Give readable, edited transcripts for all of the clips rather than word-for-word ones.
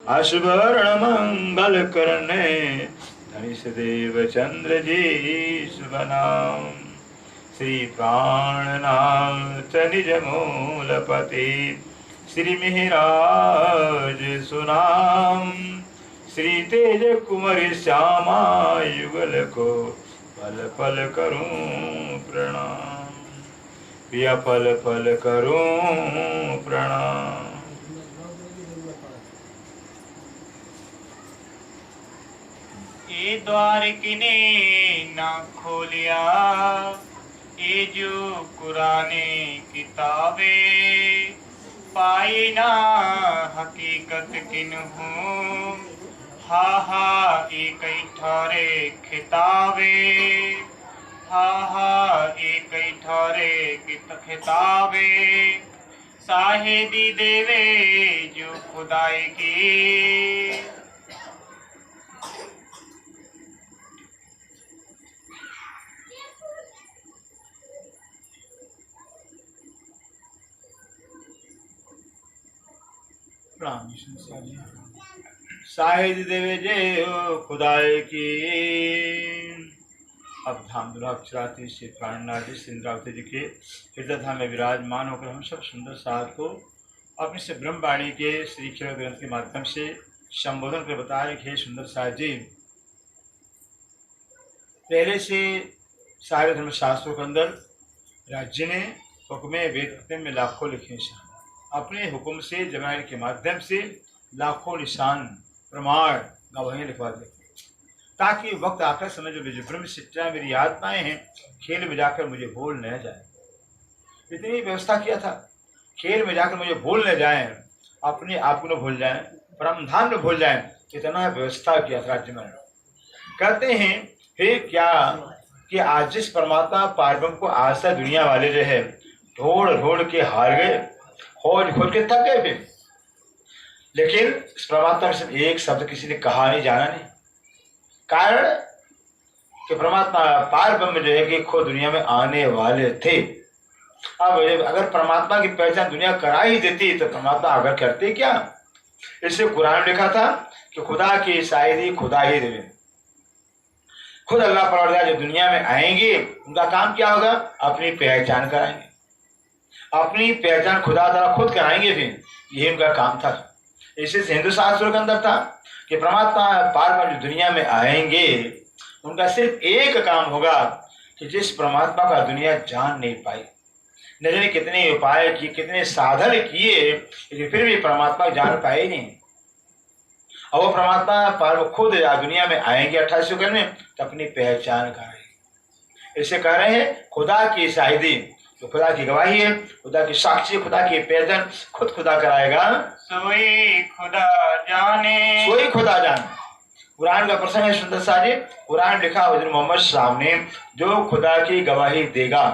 अशुभर्ण मंगल करने धनिष देव चंद्र जी शुभ नाम। श्री प्राणनाथ निज मूलपति श्री मिहिराज सुनाम। श्री तेज कुमारी श्यामा युगल को पल पल करूं प्रणाम। पिया पल पल करूं प्रणाम। ये द्वार किने ना खोलिया, ये जो कुराने किताबे पाई ना हकीकत किन्हूं। हा हा एक ठारे खिताबे, हा हा एक ठारे खिताबे। साहेदी देवे जो खुदाई की। साहिद देवे जय खुदाई की। अब धाम दुराक्षराती से प्राणनाथ जी इंद्रावती जी के हृदय धाम में विराजमान होकर हम सब सुंदर साथ को अपने से ब्रह्मवाणी के श्री क्षर ग्रंथ के माध्यम से संबोधन कर बता रहे हे सुंदर साथ जी। पहले से सारे धर्म शास्त्रों के अंदर राज्य ने हुक्में वेद में लाखों लिखे अपने हुक्म से जमाने के माध्यम से लाखों निशान प्रमाण गवाहियाँ लिखवा देते ताकि वक्त आकर समय जो ब्रह्म शिक्षा मेरी आत्माएं हैं खेल में जाकर मुझे भूल न जाए। इतनी व्यवस्था किया था खेल में जाकर मुझे भूल न जाए, अपने आप को न भूल जाए, परमधाम न भूल जाए। इतना व्यवस्था किया था राज्य में। कहते हैं हे क्या कि आज जिस परमात्मा पारब्रह्म को आशा दुनिया वाले जो है ढोड़ ढोड़ के हार गए, खोज खोज के थक गए फिर, लेकिन इस परमात्मा में सिर्फ एक शब्द किसी ने कहा नहीं, जाना नहीं। कारण कि परमात्मा पार ब्रह्म जो है कि खुद दुनिया में आने वाले थे। अब अगर परमात्मा की पहचान दुनिया करा ही देती तो परमात्मा अगर करते क्या। इसलिए कुरान में लिखा था कि खुदा की शायरी खुदा ही देवे। खुद अल्लाह परवरदिगार जो दुनिया में आएंगे उनका काम क्या होगा, अपनी पहचान कराएंगे, अपनी पहचान खुदा ताला खुद कराएंगे। फिर यही उनका काम था। इसी हिंदू शास्त्रों के अंदर था कि परमात्मा पार जो दुनिया में आएंगे उनका सिर्फ एक काम होगा कि जिस परमात्मा का दुनिया जान नहीं पाई, न जाने कितने उपाय किए, कितने साधन किए, लेकिन फिर भी परमात्मा जान पाए नहीं। और वो परमात्मा पार खुद दुनिया में आएंगे 28 युग में तो अपनी पहचान कराएंगे। इसे कह रहे हैं खुदा की शाहिदी, तो खुदा की गवाही है, खुदा की साक्षी, खुदा की पहचान खुद खुदा कराएगा। सोई खुदा जाने, सोई खुदा जाने। कुरान का प्रसंग है सुंदर सा जी। कुरान लिखा हज़रत मोहम्मद सामने जो खुदा की गवाही देगा,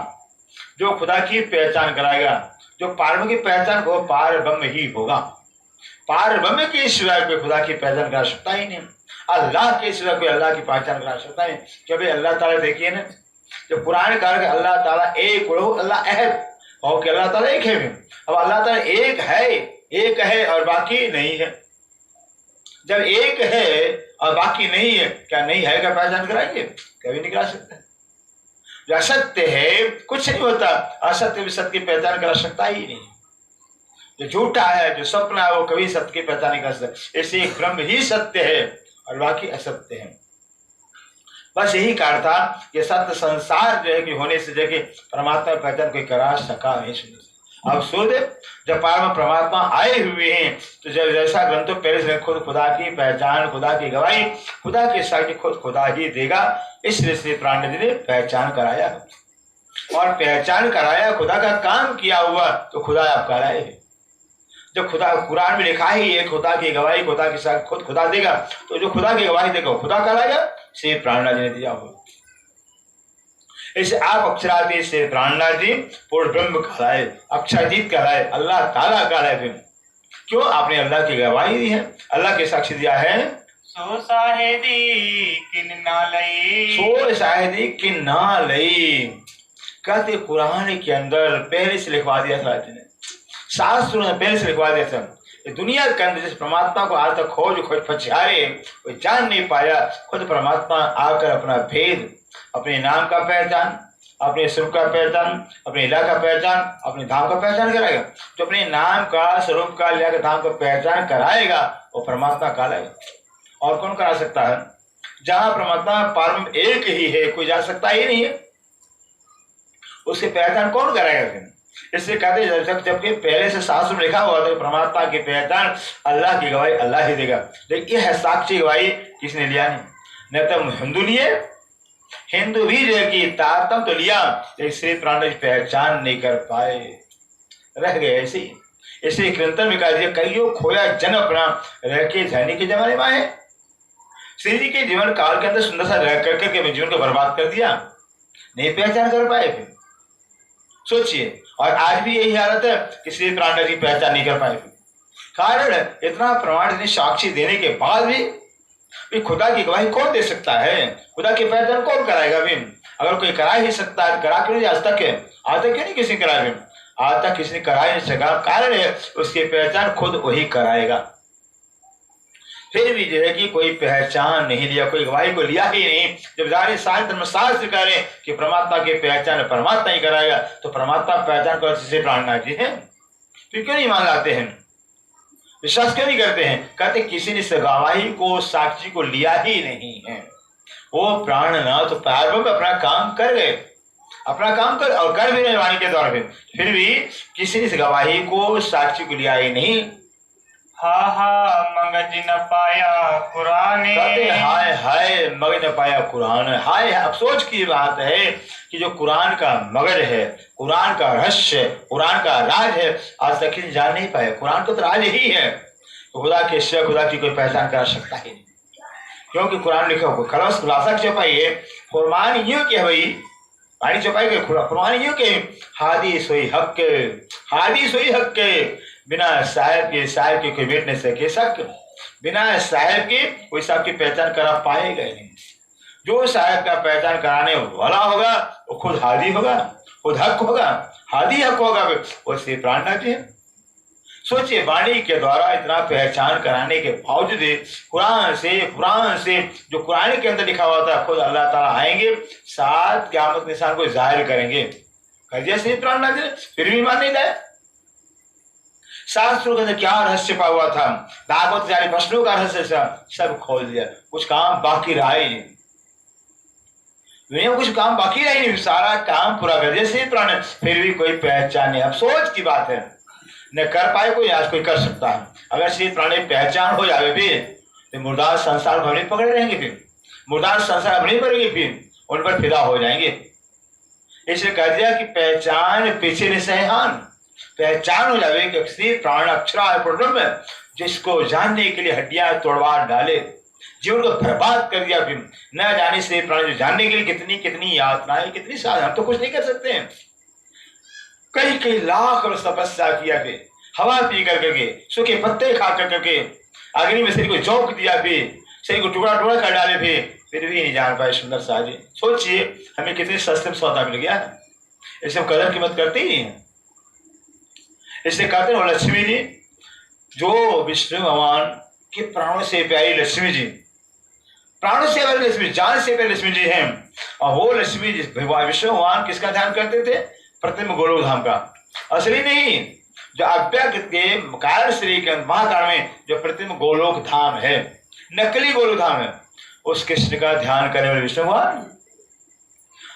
जो खुदा की पहचान कराएगा, जो पार की पहचान को पार ब्रह्म ही होगा। पार ब्रह्म के सिवाय कोई खुदा की पहचान करा सकता ही नहीं। अल्लाह के सिवाय कोई अल्लाह की पहचान करा सकता है। क्या भाई अल्लाह ताला देखिए ना, जब कुरान कहा कि अल्लाह ताला एक हो, अल्लाह अहद और कि अल्लाह ताला एक है। अब अल्लाह ताला एक है और बाकी नहीं है। जब एक है और बाकी नहीं है, क्या नहीं है का पहचान कराएंगे? कभी नहीं करा सकते। जो असत्य है कुछ नहीं होता, असत्य भी सत्य की पहचान करा सकता ही नहीं। जो झूठा है, जो सपना है, वो कभी सत्य की पहचान नहीं कर सकता। इसलिए ब्रह्म ही सत्य है और बाकी असत्य है। बस यही कारण था कि सत्य संसार जो है कि होने से जो कि परमात्मा की पहचान कोई करा सका नहीं। अब सोच जब परमात्मा आए हुए हैं तो जब जैसा ग्रंथों पहले से खुद खुदा की पहचान, खुदा की गवाही, खुदा की साक्षी खुद खुदा ही देगा। इसलिए श्री प्राण जी ने पहचान कराया और पहचान कराया, खुदा का काम किया हुआ तो खुदा आप कराए। जब खुदा कुरान में लिखा ही है खुदा की गवाही, खुदा की साक्षी खुद खुदा देगा, तो जो खुदा की गवाही देगा खुदा कराएगा। श्री प्राणनाथ जी ने दिया हुआ। इसे आप अक्षरातीत से प्राणनाथ जी पूर्ण ब्रह्म कहलाए, अक्षरातीत कहलाए, अल्लाह ताला कहलाए। फिर क्यों? आपने अल्लाह की गवाही दी है, अल्लाह के साक्षी दिया है। सो साहेदी किन ना लई, सो साहेदी किन ना लई। कहते कुरान के अंदर पहले से लिखवा दिया था, शास्त्रों ने पहले से लिखवा दिया था ये दुनिया के अंदर जिस परमात्मा को आज तक खोज खोज पछारे कोई जान नहीं पाया, खुद परमात्मा आकर अपना भेद, अपने नाम का पहचान, अपने स्वरूप का पहचान, अपने इला का पहचान, अपने धाम का पहचान कराएगा। जो अपने नाम का, स्वरूप का, इला का, धाम का पहचान कराएगा वो परमात्मा कहलाएगा। और कौन करा सकता है? जहां परमात्मा परम एक ही है, कोई जा सकता ही नहीं है, उसकी पहचान कौन कराएगा फिर? इससे कहते हैं जबकि पहले से शास्त्र में लिखा हुआ था परमात्मा की पहचान अल्लाह की गवाही अल्लाह ही देगा, लेकिन यह है साक्षी गवाही किसने लिया नहीं। न तो हिंदू लिए, हिंदू भी जो है कि तारतम तो लिया, लेकिन श्री प्राण की पहचान नहीं कर पाए, रह गए ऐसे ही। इसे कीर्तन में कहा दिया, कईयों खोया जन अपना रह के धनी के जमाने में है। श्री जी के जीवन काल के अंदर सुंदर सा रह करके जीवन को बर्बाद कर दिया, नहीं पहचान कर पाए। फिर सोचिए, और आज भी यही हालत है कि श्री प्राण की पहचान नहीं कर पाए। कारण इतना प्रमाण, इतनी साक्षी देने के बाद भी खुदा की गवाही कौन दे सकता है? खुदा की पहचान कौन कराएगा? भी अगर कोई करा ही सकता है, करा क्यों नहीं आज तक है? आज तक क्यों नहीं किसी ने कराया? आज तक किसी ने करा ही नहीं सका। कारण है उसकी पहचान खुद वही कराएगा। फिर भी जो है कि कोई पहचान नहीं लिया, कोई गवाही को लिया ही नहीं। जब जारी सारे धर्मशास्त्र करें कि परमात्मा की पहचान परमात्मा ही कराएगा, तो परमात्मा पहचान को से प्राणनाथ जी हैं, तो क्यों नहीं मान लाते हैं? विश्वास क्यों नहीं करते हैं? कहते किसी ने इस गवाही को, साक्षी को लिया ही नहीं है। वो प्राणनाथ तो प्रारंभ में अपना काम कर गए, अपना काम कर और कर भी नहीं वाणी के द्वारा, फिर भी किसी ने इस गवाही को, साक्षी को लिया ही नहीं। हा मगज न पाया कुरान, कहते हाय हाय मगज न पाया कुरान। हाय अफसोस की बात है कि जो कुरान का मगज है, कुरान का रहस्य, कुरान का राज है, आज तक किसी जान नहीं पाए। कुरान तो राज ही है, तो खुदा के सिवा खुदा की कोई पहचान कर सकता ही नहीं, क्योंकि कुरान लिखा हुआ खलस खुलासा छपाई है। कुरान यूं के भाई पानी छपाई के कुरान यूं के हादी सोई हक के, हादी सोई हक के, बिना साहिब के कोई बैठ नहीं सके शक, बिना साहिब के कोई साहब की पहचान करा पाएगा ही नहीं। जो साहिब का पहचान कराने वाला होगा वो खुद हादी होगा, खुद हक होगा, हादी हक होगा, वो श्री प्राणनाथ जी है। सोचिए, वाणी के द्वारा इतना पहचान कराने के बावजूद कुरान से जो कुरान के अंदर लिखा हुआ था, खुद अल्लाह ताला आएंगे, 7 क़यामत निशान को जाहिर करेंगे। कर दिया श्री प्राणनाथ जी ने, फिर भी मान नहीं लाए। शास्त्रों के अंदर क्या रहस्य पा हुआ था, भागवत जारी प्रश्नों का रहस्य सब खोल दिया, कुछ काम बाकी रहा ही नहीं। दुनिया में कुछ काम बाकी रहा ही नहीं, सारा काम पूरा कर दिया श्री प्राण, फिर भी कोई पहचान नहीं। अफसोस की बात है, न कर पाए कोई, आज कोई कर सकता है। अगर श्री प्राण पहचान हो जाए भी तो मुर्दार संसार भर पकड़े रहेंगे, फिर मुर्दार संसार भर पड़ेंगे, फिर उन पर फिदा हो जाएंगे। इसलिए कह दिया कि पहचान पीछे नहीं सहहान, पहचान हो जाए कि श्री प्राण अक्षर जिसको जानने के लिए हड्डियां तोड़वा डाले, जीवन को बर्बाद कर दिया, फिर न जाने से प्राण जो जानने के लिए कितनी कितनी यातनाएं, कितनी साधन, हम तो कुछ नहीं कर सकते हैं। कई कई लाख वर्ष तपस्या किया, फिर हवा पी करके, सूखे पत्ते खा करके, अग्नि में शरीर को झोंक दिया, फिर शरीर को टुकड़ा टुकड़ा कर डाले, फिर भी नहीं जान पाए सुंदर साजी। सोचिए हमें कितने सस्ते में सौदा मिल गया है, इसे हम कदर कीमत करते ही नहीं है। इसलिए कहते हैं लक्ष्मी जी, जो विष्णु भगवान के प्राणों से प्यारी लक्ष्मी जी, प्राणों से प्यारी लक्ष्मी, जान से प्यारी लक्ष्मी जी हैं। और वो लक्ष्मी जी विष्णु भगवान किसका ध्यान करते थे? प्रतिम गोलोक धाम का, असली नहीं, जो अव्यक्त के कारण श्री के महाकाल में जो प्रतिम गोलोक धाम है, नकली गोलोक धाम है, उस कृष्ण का ध्यान करने वाले विष्णु भगवान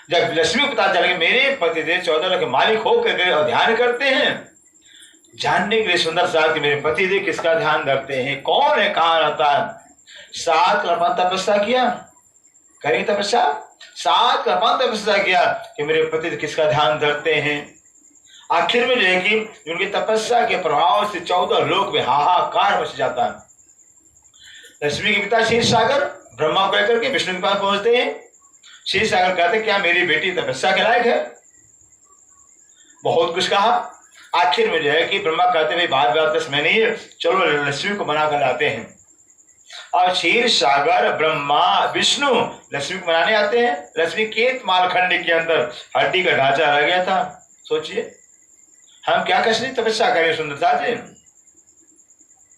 जब लक्ष्मी को पता चले मेरे पति देव 14 लाख मालिक होकर गए और ध्यान करते हैं, जानने के लिए सुंदर साहब कि मेरे पति देव किसका ध्यान रखते हैं, कौन है, कहाँ रहता है। 7 कल्पांत तपस्या किया, करेंगे तपस्या, 7 कल्पांत तपस्या किया कि मेरे पति देव किसका ध्यान रखते हैं। आखिर में जो है कि उनकी तपस्या के प्रभाव से 14 लोक में हाहाकार मच जाता है। लक्ष्मी के पिता क्षीर सागर ब्रह्मा को कहकर के विष्णु के पास पहुंचते हैं। क्षीर सागर कहते क्या मेरी बेटी तपस्या के लायक है, बहुत कुछ कहा। आखिर में जो है कि ब्रह्मा कहते भाई बात का समय नहीं है, चलो लक्ष्मी को मना कर लाते हैं। और क्षीर सागर ब्रह्मा विष्णु लक्ष्मी को मनाने आते हैं। लक्ष्मी केत मालखंड के अंदर हड्डी का ढांचा रह गया था। सोचिए हम क्या कसरी तपस्या करें सुंदरता से।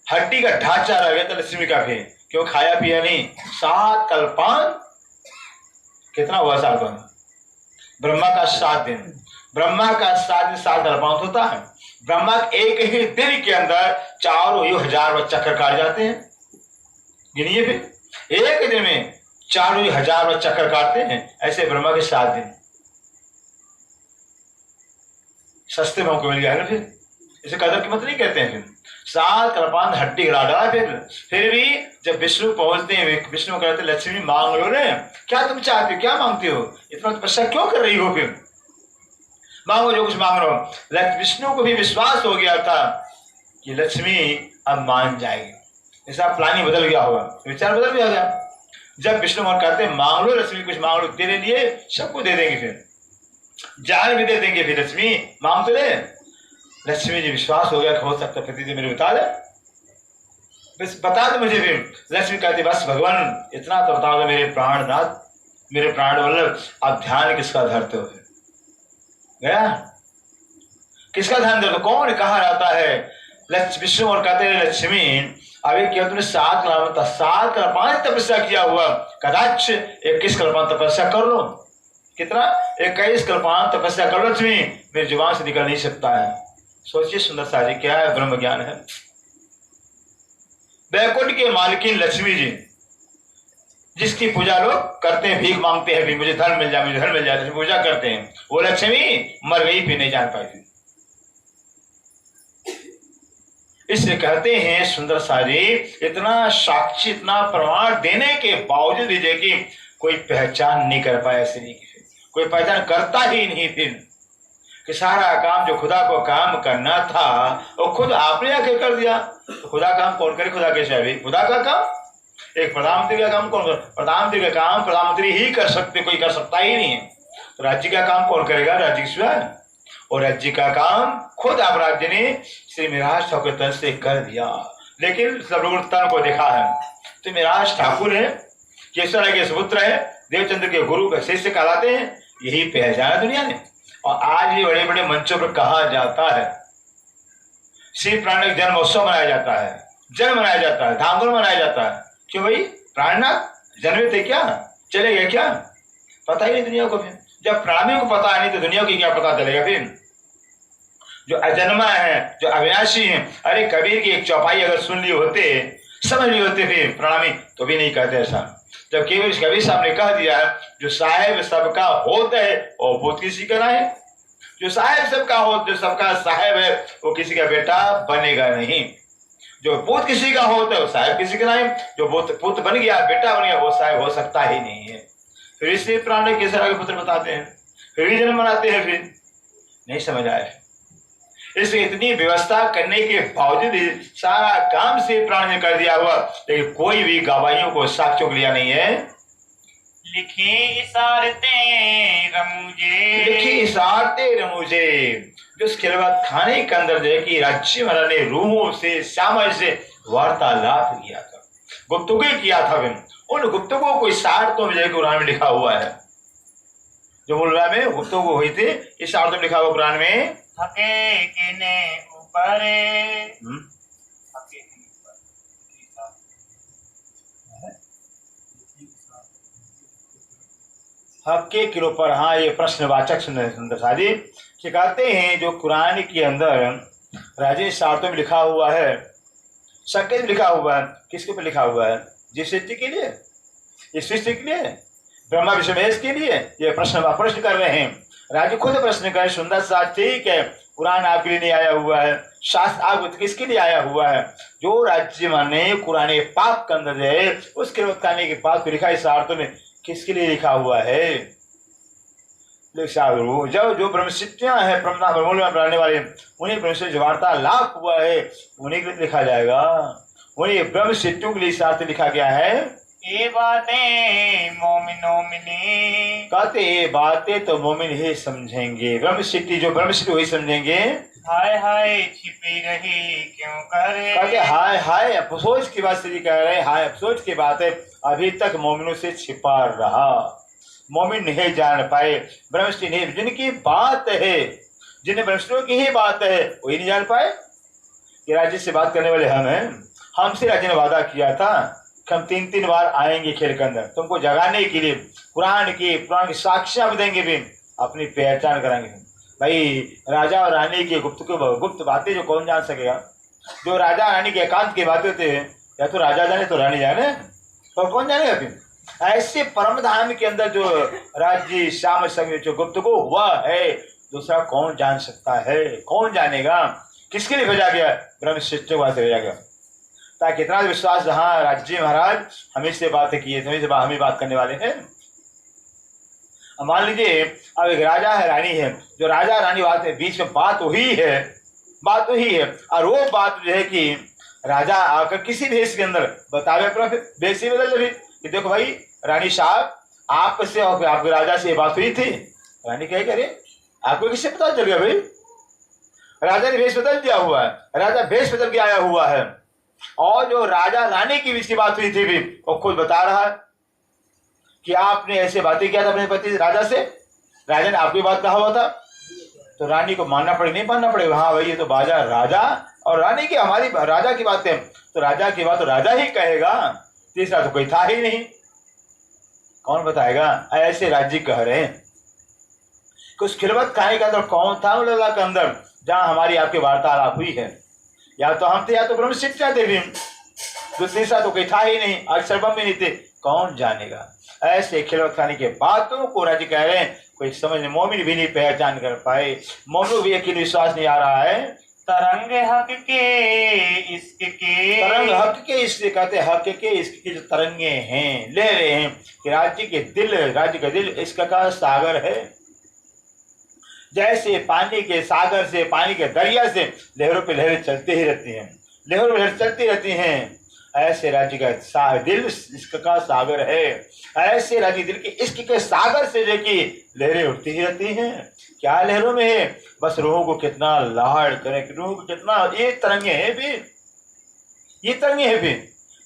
हड्डी का ढांचा रह गया था लक्ष्मी का भी, क्यों खाया पिया नहीं। 7 कल्पान, कितना हुआ 7 कल्पान? ब्रह्मा का 7 दिन, ब्रह्मा का 7 दिन 7 कल्पांत होता है। ब्रह्मा एक ही दिन के अंदर 4,000 चक्कर काट जाते हैं। गिनिए फिर, एक दिन में 4,000 चक्कर काटते हैं। ऐसे ब्रह्मा के 7 दिन सस्ते भाव को मिल गया है ना। फिर इसे कदर कीमत नहीं कहते हैं। फिर 7 कल्पांत हड्डी हिला डाला। फिर भी जब विष्णु पहुंचते हैं, विष्णु कहते हैं लक्ष्मी मांग लो रे, क्या तुम चाहते हो, क्या मांगते हो, इतना तपस्या क्यों कर रही हो, फिर मांगो जो कुछ मांग रहे हो। विष्णु को भी विश्वास हो गया था कि लक्ष्मी अब मान जाएगी। ऐसा प्लानिंग बदल गया होगा, विचार बदल गया। जब विष्णु और कहते हैं मांग लो लक्ष्मी, कुछ मांग लो, तेरे लिए सबको दे देंगे, फिर जान भी दे देंगे, फिर लक्ष्मी मांग तो ले। लक्ष्मी जी विश्वास हो गया कि हो सकता पति जी मेरे बता दे, बस बता दो मुझे। फिर लक्ष्मी कहती बस भगवान इतना तो बता दो मेरे प्राणनाथ, मेरे प्राण वल्लभ, आप ध्यान किसका धरते हो। फिर गया किसका ध्यान धरते, कौन कहाँ रहता है। विष्णु और कहते हैं लक्ष्मी अभी क्या तुमने 7 कल्पांत तपस्या किया हुआ, कदाच 21 कल्पांत तपस्या कर लो। कितना? 21 कल्पांत तपस्या कर लो लक्ष्मी, मेरी जुबान से निकल नहीं सकता है। सोचिए सुंदर सारी, क्या है ब्रह्म ज्ञान है। बैकुंठ के मालकिन लक्ष्मी जी, जिसकी पूजा लोग करते हैं, भीख मांगते हैं, भी मुझे धन मिल जाए, मुझे धन मिल जाए, पूजा करते हैं, वो लक्ष्मी मर गई, फिर नहीं जान पाई। इसलिए कहते हैं सुंदर सारी, इतना साक्षी, इतना प्रमाण देने के बावजूद भी कि कोई पहचान नहीं कर पाया, इसलिए कोई पहचान करता ही नहीं। फिर कि सारा काम जो खुदा को काम करना था वो खुद आपने आके कर दिया। तो खुदा काम कौन करे, खुदा कैसे अभी खुदा का काम। एक प्रधानमंत्री का काम कौन करे, प्रधानमंत्री का काम प्रधानमंत्री ही कर सकते, कोई कर सकता ही नहीं है। तो राज्य का काम कौन करेगा, राज्य की स्वयं, और राज्य का काम खुद आप राज्य ने श्री मिराज ठाकुर तन से कर दिया। लेकिन सब लोगों ने तन को देखा है। तो मिराज ठाकुर है, केसर के सुपुत्र है, देवचंद्र के गुरु का शिष्य कहलाते हैं, यही पहचाना दुनिया ने। और आज भी बड़े बड़े मंचों पर कहा जाता है, श्री प्राणनाथ जन्म उत्सव मनाया जाता है, जन्म मनाया जाता है, धामधूम मनाया जाता है। क्यों भाई, प्राणनाथ जन्मे थे क्या, चले गए क्या, पता ही नहीं दुनिया को। फिर जब प्राणी को पता नहीं तो दुनिया को क्या पता चलेगा। फिर जो अजन्मा है, जो अविनाशी है, अरे कबीर की एक चौपाई अगर सुन ली होते, समझ ली होते, फिर प्रणामी तो भी नहीं कहते ऐसा। जब केवल कबीर साहब ने कह दिया जो साहेब सबका होता है और वो किसी का ना है, जो साहेब सबका हो, जो सबका साहेब है वो किसी का बेटा बनेगा नहीं। जो पुत्र किसी का होता है वो साहेब किसी का नहीं, जो पुत्र बन गया, बेटा बन गया, वो साहेब हो सकता ही नहीं है। फिर इसलिए प्राण कैसे आगे पुत्र बताते हैं, फिर भी जन्म मनाते हैं, फिर नहीं समझ आए। इसलिए इतनी व्यवस्था करने के बावजूद भी सारा काम से प्राण ने कर दिया हुआ, लेकिन कोई भी गवाहियों को साक्ष्यों को लिया नहीं है। लिखी इशारते रमुजे, लिखी इशारते रमुजे, जो खिलवत खाने के अंदर जो है कि राज्य महाराज ने रूहों से श्यामल से वार्तालाप किया था, गुप्तगू किया था। उन गुप्तगू को इशारतों में कुरान में लिखा हुआ है, जो मुल्ला में गुप्तगू हुई थी, इशारतों में लिखा हुआ कुरान में। हके किने ऊपर, हक्के के ऊपर, हाँ ये प्रश्नवाचक सुंदर साजी सिखाते हैं। जो कुरान के अंदर राजेश शार्तों में लिखा हुआ है, संकेत लिखा हुआ है, किसके ऊपर लिखा हुआ है, जिस सृष्टि के लिए, इस सृष्टि के लिए, ब्रह्मा विश्वमेश के लिए ये प्रश्न कर रहे हैं। राजे खुद प्रश्न करें, सुंदर सा ठीक है, कुरान आपके लिए नहीं आया हुआ है, शास्त्र आप किसके लिए आया हुआ है। जो राज्य माने कुरान पाक के अंदर है, उसके बताने के बाद लिखा इस आर्थ में किसके लिए लिखा हुआ है। जब जो ब्रह्मसिद्धियां है ब्रह्मूल में रहने वाले, उन्हें ब्रह्म जो वार्तालाप हुआ है उन्हीं के लिए लिखा जाएगा, उन्हें ब्रह्म सिद्धियों के लिए इस अर्थ लिखा गया है। ये बातें मोमिनो मिली, कहते ये बातें तो मोमिन ही समझेंगे, ब्रह्म सिद्धि जो ब्रह्म सिद्धि वही समझेंगे। हाय हाय छिपी रही क्यों करे, कहते हाय हाय अफसोस की बात श्री कह रहे, हाय अफसोस की बात है, अभी तक मोमिनों से छिपा रहा, मोमिन नहीं जान पाए, ब्रह्म सिद्धि जिनकी बात है, जिन्हें ब्रह्मष्ठों की ही बात है वही नहीं जान पाए। कि राज्य से बात करने वाले हम हैं, हमसे राजा ने वादा किया था कि हम 3-3 बार आएंगे खेल के अंदर, तुमको जगाने के लिए पुराण की साक्ष्य देंगे भी, अपनी पहचान कराएंगे। भाई राजा और रानी की गुप्त बातें जो कौन जान सकेगा? जो राजा रानी के एकांत की बातें होते हैं, या तो राजा जाने तो रानी जाने, तो कौन जानेगा फिर? ऐसे परम धाम के अंदर जो राज्य श्याम संग जो गुप्त को हुआ है, दूसरा कौन जान सकता है? कौन जानेगा? किसके लिए भेजा गया? ब्रह्म शिष्य को से भेजा गया, ताकि इतना विश्वास, हाँ राज्य महाराज हमें से बातें की है, हमें बात करने वाले हैं। मान लीजिए अब एक राजा है, रानी है, जो राजा रानी बात है, बीच में बात वही है, और वो बात जो है कि राजा आकर किसी भेष के अंदर बतावे, अपना भेष ही बदल दे कि देखो भाई रानी साहब, आपसे और आपके राजा से ये बात हुई थी। रानी क्या करे, आपको किससे पता चल गया? भाई राजा ने भेष बदल दिया हुआ है, राजा भेष बदल के आया हुआ है, और जो राजा रानी की बीच की बात हुई थी भी वो खुद बता रहा है कि आपने ऐसे बातें किया था अपने पति राजा से, राजा ने आपकी बात कहा हुआ था। तो रानी को मानना पड़ेगा, नहीं मानना पड़ेगा? हाँ भाई ये तो बाजा राजा और रानी की, हमारी राजा की बात है, तो राजा की बात तो राजा ही कहेगा, तीसरा तो कोई था ही नहीं, कौन बताएगा? ऐसे राज्य कह रहे हैं। कुछ खिलवत खाने के अंदर कौन था उन के अंदर जहां हमारी आपकी वार्तालाप हुई है? या तो हम थे या तो ब्रह्म शिक्षा देवी, तो तीसरा तो कोई था ही नहीं, अक्षर बम भी नहीं थे, कौन जानेगा? ऐसे खिलवत खाने के बातों को राज्य कह रहे हैं, कोई समझ मोमिन भी नहीं पहचान कर पाए, मोमिन भी यकीन विश्वास नहीं आ रहा है। तरंग हक के इश्क के, तरंग हक के इश्क कहते, हक के इश्क की जो तरंगे हैं ले रहे हैं कि राज्य का दिल इश्क का सागर है। जैसे पानी के सागर से, पानी के दरिया से लहरों पे लहरें चलती ही रहती हैं, लहरों पे लहरें चलती रहती हैं, ऐसे राज्य का दिल इश्क का सागर है। ऐसे राज्य दिल के इश्क के सागर से जो कि लहरें उठती ही रहती हैं। क्या लहरों में है? बस रूहों को कितना लाड़ करें, रूहों को कितना, ये तरंगे हैं भी, ये तरंगे हैं भी।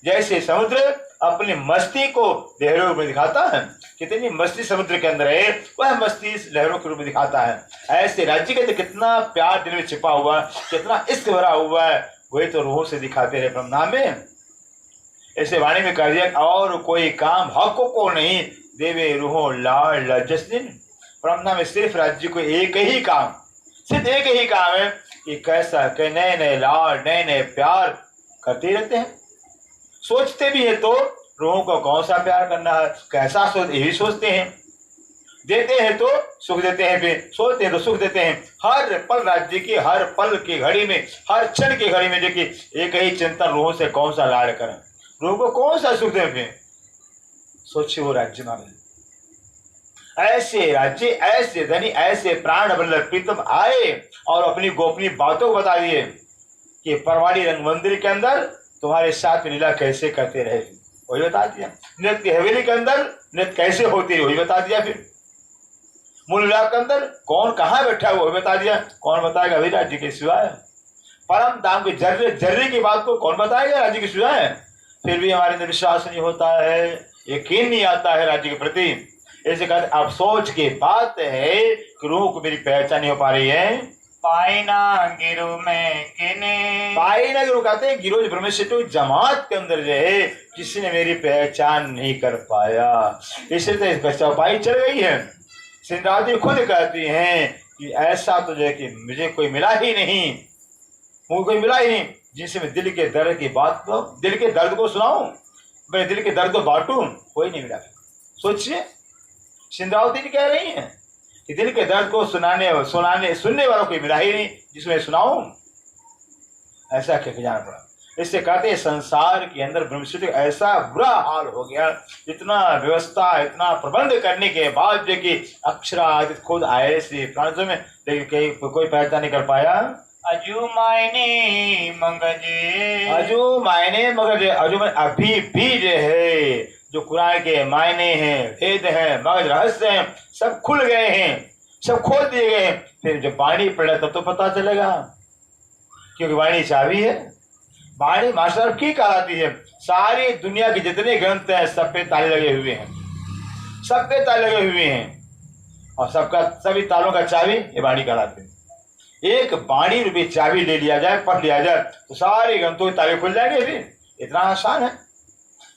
जैसे समुद्र अपनी मस्ती को लहरों में दिखाता है, कितनी मस्ती समुद्र के अंदर है, वह मस्ती लहरों के रूप में दिखाता है। ऐसे राज्य के कितना प्यार दिल में छिपा हुआ, कितना इश्क भरा हुआ है, वही तो रूहों से दिखाते रहे ब्रह्म नाम में। ऐसे वाणी में कर दिया, और कोई काम हक को नहीं देवे रूहों लाड़ लजस दिन। ब्रह्म में सिर्फ राज्य को एक ही काम, सिर्फ एक ही काम है कि कैसा कि नए नए लाड़, नए नए प्यार करते रहते हैं। सोचते भी है तो रूहों को कौन सा प्यार करना है, कैसा सोच, यही सोचते हैं। देते हैं तो सुख देते हैं, फिर सोचते हैं तो सुख देते हैं। हर पल राज्य की, हर पल की घड़ी में, हर क्षण की घड़ी में देखिए एक ही चिंतन, रूहों से कौन सा लाड़ करें, रूहों को कौन सा सुख दें। सोचिए वो राज्य मांगे, ऐसे राज्य, ऐसे धनी, ऐसे प्राण बल्लभ प्रीतम आए और अपनी गोपनीय बातों को बता दिए कि परवाड़ी रंग मंदिर के अंदर तुम्हारे साथ लीला कैसे करते रहे, वही बता दिया। नृत्य हवेली के अंदर नृत्य कैसे होती है, वही बता दिया। फिर मूल विलाप के अंदर कौन कहाँ बैठा है, वही बता दिया। कौन बताएगा अभी राज्य के सिवाय? परम धाम के जर्रे जर्रे की बात को कौन बताएगा राज्य के सिवाय? फिर भी हमारे अंदर विश्वास नहीं होता है, यकीन नहीं आता है राज्य के प्रति। ऐसे कहते अफसोस की बात है कि रूह को मेरी पहचान नहीं हो पा रही है। पाइना गिरु में किने, पाइना गिरु कहते हैं गिरोज ब्रह्मशिष्ट जमात के अंदर जो है किसी ने मेरी पहचान नहीं कर पाया, इसलिए तो चौपाई चल गई है। सिंधरावती खुद कहती हैं कि ऐसा तो जो है कि मुझे कोई मिला ही नहीं, मुझे कोई मिला ही नहीं जिनसे मैं दिल के दर्द की बात को, दिल के दर्द को सुनाऊं, मैं दिल के दर्द को बांटूं, कोई नहीं मिला। सोचिए सिंधरावती जी कह रही हैं कि दिल के दर्द को सुनने वालों को मिला ही नहीं जिसमें सुनाऊं, ऐसा क्या जाना पड़ा। इससे कहते हैं संसार के अंदर ब्रह्मशिष्ट ऐसा बुरा हाल हो गया, इतना व्यवस्था, इतना प्रबंध करने के बाद जो कि अक्षरादित खुद आए से प्राणों में, लेकिन कोई पहचान नहीं कर पाया। अजू मायने मगजे, अजू मायने मगजे, अजू में अभी भी जो है जो कुरान के मायने हैं, भेद हैं, मगज रहस्य हैं, सब खुल गए हैं, सब खोल दिए गए हैं। फिर जब वाणी पढ़े तब तो पता चलेगा, क्योंकि वाणी चाबी है। वाणी मास्टर की कहलाती है। सारी दुनिया के जितने ग्रंथ हैं सब पे ताले लगे हुए हैं, सब पे ताले लगे हुए हैं, और सबका सभी तालों का चाबी ये वाणी कहलाती है। एक वाणी रूपी चाबी ले लिया जाए, पढ़ लिया जाए तो सारे ग्रंथों के ताले खुल जाएंगे। फिर इतना आसान है,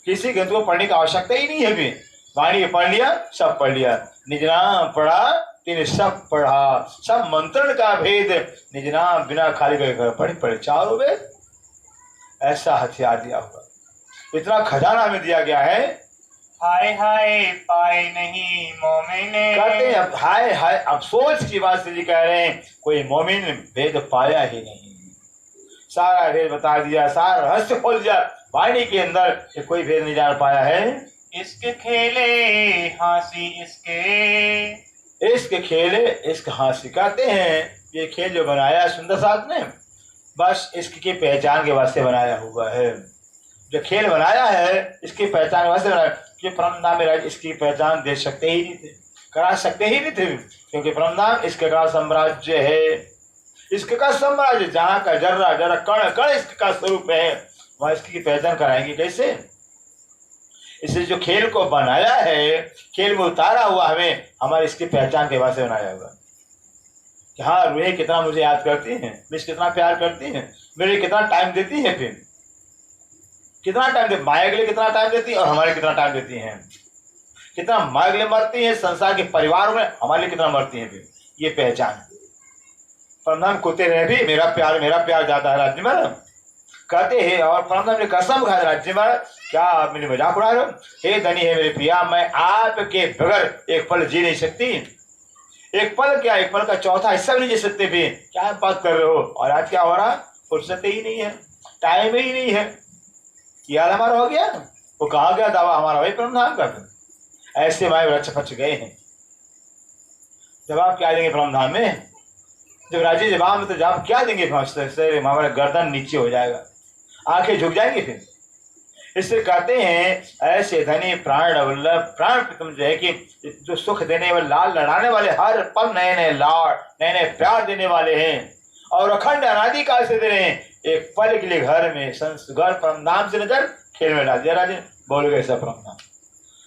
किसी ग्रंथ को पढ़ने की आवश्यकता ही नहीं है। भी वाणी पढ़ लिया, सब पढ़ लिया। निज नाम पढ़ा तिने सब पढ़ा, सब मंत्रण का भेद निज नाम बिना खाली गए पढ़े पढ़े चारों वेद। ऐसा हथियार दिया हुआ, इतना खजाना हमें दिया गया है। हाय हाय पाए नहीं मोमिन। कहते हैं हाय हाय, अफसोस की बात से जी कह रहे हैं, कोई मोमिन वेद पाया ही नहीं। सारा भेद बता दिया, सारा रहस्य खोल दिया वाणी के अंदर, ये कोई भेद नहीं जान पाया है। इश्क खेले हंसी इसके, इश्क खेले इश्क हंसी। कहते हैं ये खेल जो बनाया सुंदर साथ ने, बस इश्क की पहचान के वास्ते बनाया हुआ है। जो खेल बनाया है इसकी पहचान के वास्ते बनाया, कि परमधाम में राज इसकी पहचान दे सकते ही नहीं थे, करा सकते ही नहीं थे, क्योंकि परमधाम इसके का साम्राज्य है। इसका साम्राज्य जहाँ का जर्रा जरा कण कण इसका स्वरूप है, वह इसकी पहचान कराएंगे कैसे? इसलिए जो खेल को बनाया है, खेल में उतारा हुआ हमें, हमारी इसकी पहचान के वास्ते बनाया हुआ कि हाँ रूहें कितना मुझे याद करती हैं, मिस कितना प्यार करती हैं, मेरे कितना टाइम देती है, फिर कितना टाइम दे, माया के लिए कितना टाइम देती है और हमारे कितना टाइम देती हैं, कितना माया के लिए मरती है, संसार के परिवार में हमारे लिए कितना मरती है, फिर ये पहचान। परमधाम कुत्ते रहे भी मेरा प्यार ज्यादा है राज्य में कहते हैं। और परमधाम ने कसम खाया राज्य में, क्या आप मेरी मजाक उड़ा रहे हो? हे धनी है मेरे प्रिया, मैं आपके बगैर एक पल जी नहीं सकती। एक पल क्या, एक पल का चौथा हिस्सा भी नहीं जी सकते भी, क्या बात कर रहे हो? और आज क्या हो रहा, फुर्सत ही नहीं है, टाइम ही नहीं है। ये हाल हमारा हो गया। वो कहा गया दावा हमारा वही परमधाम का। ऐसे माए रच फच गए हैं। जवाब क्या देंगे परमधाम में? जब राज्य जवाब में तो जवाब क्या देंगे? हमारा गर्दन नीचे हो जाएगा, आंखें झुक जाएंगी। फिर इससे कहते हैं ऐसे धनी प्राण वल्लभ, प्राण प्रीतम जो है कि जो सुख देने वाले, लाल लड़ाने वाले, हर पल नए नए लाड़ नए नए प्यार देने वाले हैं, और अखंड अनादि काल से दे रहे हैं। एक पल के लिए घर में घर परमधाम से नजर खेल में डाल दिया। राजन बोल गए सब परमधाम,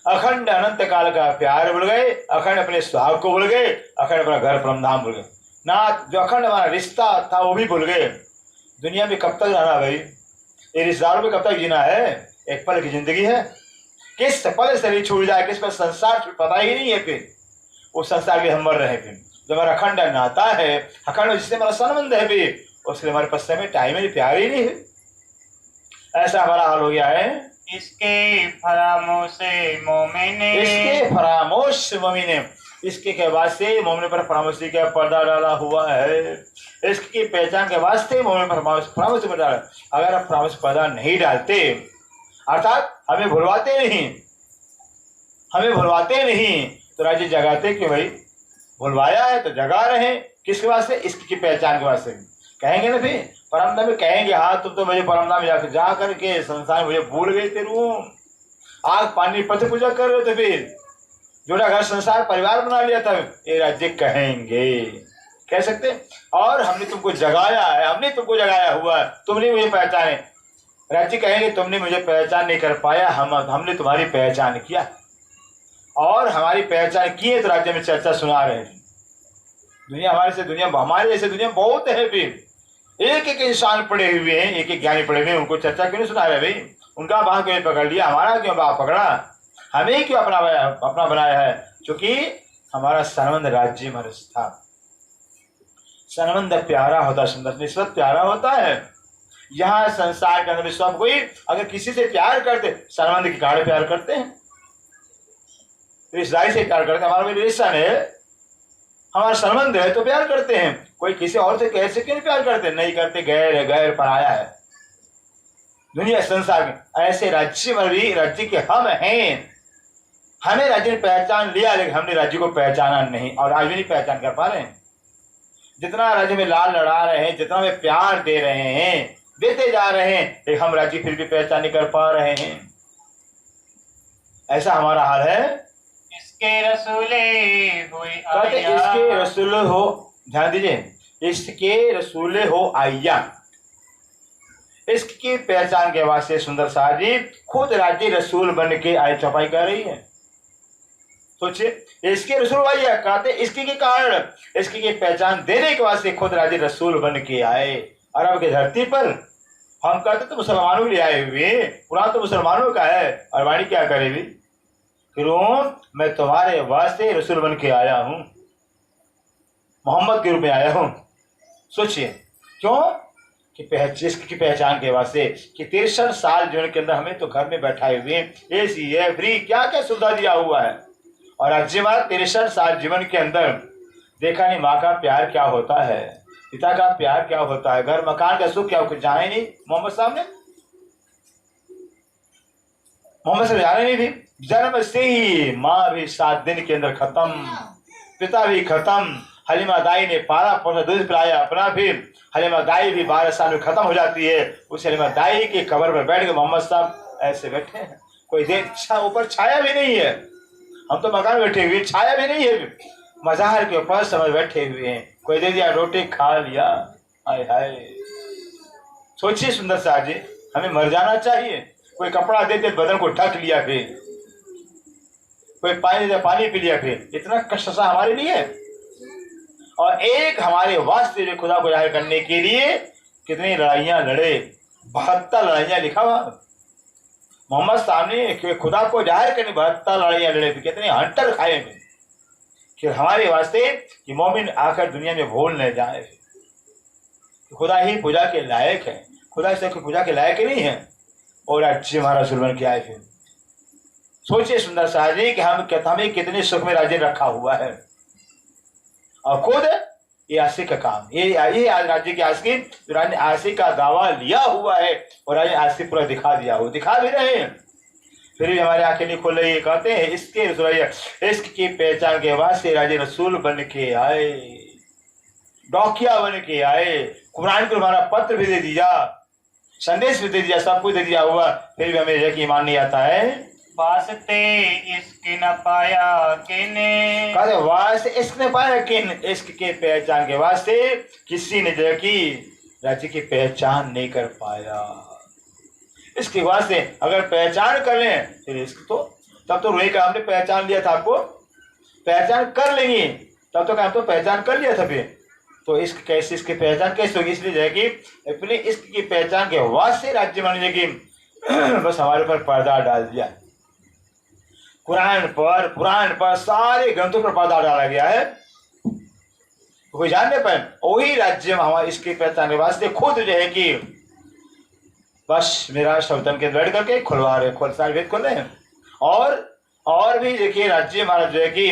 अखंड अनंत काल का प्यार भूल गए, अखंड अपने सुहाग को भूल गए, अखंड अपना घर परमधाम भूल गए, ना जो अखंड हमारा रिश्ता था वो भी भूल गए। दुनिया में कब तक रहना भाई? ये रिश्तेदारों में कब तक जीना है? एक पल की जिंदगी है, किस पल शरीर छूट जाए, किस पर संसार पता ही नहीं है। फिर उस संसार के हम मर रहे हैं। फिर जो हमारा अखंड नाता है, अखंड जिससे हमारा संबंध है, भी उसके लिए हमारे पास समय टाइम है, प्यार ही नहीं है। ऐसा हमारा हाल हो गया है। इसके फरामोश मोमिन, इसके फरामोश मोमिन, इसके के वास्ते मोमिन पर फरामोशी का पर्दा डाला हुआ है। इसकी पहचान के वास्ते मोमिन पर फरामोशी पर्दा डाला। अगर आप फरामोशी पर्दा नहीं डालते, अर्थात हमें भुलवाते नहीं, तो राज्य जगाते क्यों भाई? भुलवाया है तो जगा रहे, किसके वास्ते? इसकी पहचान के वास्ते। कहेंगे ना फिर परमधाम में, कहेंगे हाँ तुम तो मुझे परमधाम में जा करके संसार मुझे भूल गए थे, आग पानी पथ पूजा कर रहे थे, फिर जोड़ा घर संसार परिवार बना लिया था, ये राज्य कहेंगे, कह सकते। और हमने तुमको जगाया है, हमने तुमको जगाया हुआ है, तुमने मुझे पहचाने। राज्य कहेंगे तुमने मुझे पहचान नहीं कर पाया, हमने तुम्हारी पहचान किया, और हमारी पहचान की है तो राज्य में चर्चा सुना रहे हैं। दुनिया हमारे जैसे दुनिया बहुत है। फिर एक एक इंसान पड़े हुए हैं, एक एक ज्ञानी पड़े हुए हैं, उनको चर्चा क्यों नहीं सुना रहे भाई? उनका बाह क्यों पकड़ लिया, हमारा क्यों बाह पकड़ा? हमें क्यों अपना बनाया है? क्योंकि हमारा संबंध राज्य में था। संबंध प्यारा होता, सुंदर निस्बत प्यारा होता है। यहाँ संसार के अंदर सब कोई अगर किसी से प्यार करते, संबंध के कारण प्यार करते हैं, रिश्तेदारी से प्यार करते हैं। हमारा रिलेशन है, हमारा संबंध है तो प्यार करते हैं। कोई किसी और से कैसे क्यों प्यार करते? नहीं करते, गैर गैर पराया है दुनिया संसार में। ऐसे राज्य में भी राज्य के हम हैं, हमें राज्य ने पहचान लिया, लेकिन हमने राज्य को पहचाना नहीं, और आज भी नहीं पहचान कर पा रहे हैं। जितना राज्य में लाल लड़ा रहे हैं, जितना में प्यार दे रहे हैं, देते जा रहे हैं, लेकिन हम राज्य फिर भी पहचान नहीं कर पा रहे हैं। ऐसा हमारा हाल है। इसके रसूले हुई कहते इसके रसूल हो, ध्यान दीजिए, इसके रसूले हो आइया। इसकी पहचान के वास्ते सुंदर साहब जी खुद राज्य रसूल बन के आए, चौपाई कर रही है। सोचिए, इसके रसूल आइया कहते इसके के कारण, इसकी की पहचान देने के वास्ते खुद राज्य रसूल बन के आए अरब की धरती पर। हम कहते तो मुसलमानों के लिए आए हुए, कुरान तो मुसलमानों का है, और वाणी क्या करेगी? क्यों? मैं तुम्हारे वास्ते रसूल बन के आया हूं, मोहम्मद के रूप में आया हूं। सोचिए क्यों? कि इसकी पहचान के वास्ते कि 63 साल जीवन के अंदर हमें तो घर में बैठाए हुए, एसी है, फ्री, क्या क्या सुविधा दिया हुआ है। और आज हमारा 63 साल जीवन के अंदर देखा नहीं माँ का प्यार क्या होता है, पिता का प्यार क्या होता है, घर मकान का सुख क्या, कुछ जाने नहीं। मोहम्मद साहब ने, मोहम्मद साहब जाने नहीं थी। जन्म से ही माँ भी 7 दिन के अंदर खत्म, पिता भी खत्म। हलीमा दाई ने पाला पोसा दूध पिलाया अपना, फिर हलीमा दाई भी 12 साल में खत्म हो जाती है। उस हलीमा दाई की कब्र पर बैठ के मोहम्मद साहब ऐसे बैठे हैं, कोई देर ऊपर छाया भी नहीं है। हम तो मकान बैठे हुए, छाया भी नहीं है, मज़ार के ऊपर समझ बैठे हुए हैं। कोई दे दिया रोटी खा लिया, हाय हाय। सोचिए सुंदर साहब जी, हमें मर जाना चाहिए। कोई कपड़ा देते बदन को ढक लिया, फिर कोई पानी देते पानी पी लिया, फिर इतना कष्ट सा हमारे लिए। और एक हमारे वास्ते जो खुदा को जाहिर करने के लिए कितनी लड़ाइयां लड़े, 72 लड़ाइयां लिखा हुआ मोहम्मद साहब ने खुदा को जाहिर करने 72 लड़ाइयां लड़े, कितने हंटर खाए कि हमारे वास्ते कि मोमिन आकर दुनिया में भूल न जाए। खुदा ही पूजा के लायक है, खुदा से कोई पूजा के लायक ही नहीं है। और अच्छी हमारा रसूल बन के आए। फिर सोचिए सुंदर साहब जी कि हमें कितने सुख में राज्य रखा हुआ है, और खुद ये आशी का काम, ये राज्य की आशी, राज्य आशी का दावा लिया हुआ है, और राज्य आशी पूरा दिखा दिया हो, दिखा भी रहे हैं। फिर भी हमारे आंखें नहीं खोल रही। कहते हैं इसके इश्क की पहचान के वास्ते राज्य रसूल बन के आए, डॉकिया बन के आए, कुरान को हमारा पत्र भी दे दिया, संदेश भी दे दिया, सब कुछ दे दिया हुआ, फिर भी हमें यह ईमान नहीं आता है। वास्ते इश्क न पाया किने, कहते वास्ते इश्क ने पाया किन, इश्क के पहचान के वास्ते किसी ने जो की राज्य की पहचान नहीं कर पाया। इसके वास्ते अगर पहचान कर लें फिर इश्क तो, तब तो रोए का हमने पहचान लिया था, आपको पहचान कर लेंगे तब तो हम तो पहचान कर लिया था। फिर तो इश्क कैसे, इसकी पहचान कैसे होगी? इसलिए जाएगी अपने इश्क की पहचान के वास्ते राज्य मानने की बस हमारे ऊपर पर्दा डाल दिया। कुरान पर सारे ग्रंथों पर पर्दा डाला गया है, कोई जानने पर वही राज्य में हमारे इसकी पहचान के वास्ते खुद जो है कि बस मेरा शब्दन के बैठ करके खुलवा रहे, सारे वेद खोल रहे हैं। और भी देखिए राज्य हमारा जो है कि